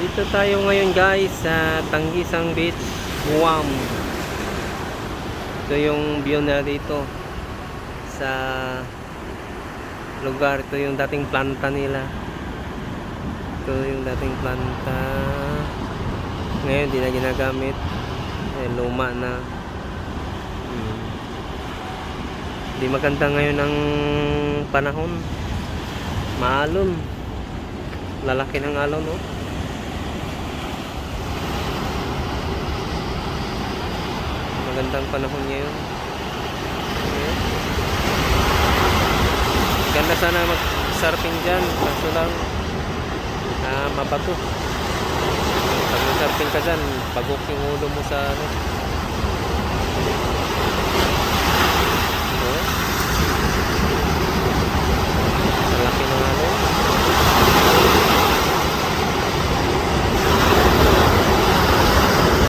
Dito tayo ngayon guys sa Tanggisang Beach, Guam. Ito yung view na dito sa lugar. Ito yung dating planta nila. Ito yung dating planta. Ngayon di na ginagamit. Luma na. Di maganda ngayon ang panahon. Maalon. Lalaki ng alon, no? Magandang panahon ngayon. Ganda sana mag-surfing dyan. Kaso lang mabato. Pag mag-surfing ka dyan, bagok yung ulo mo sa ano. Malaki ng alon.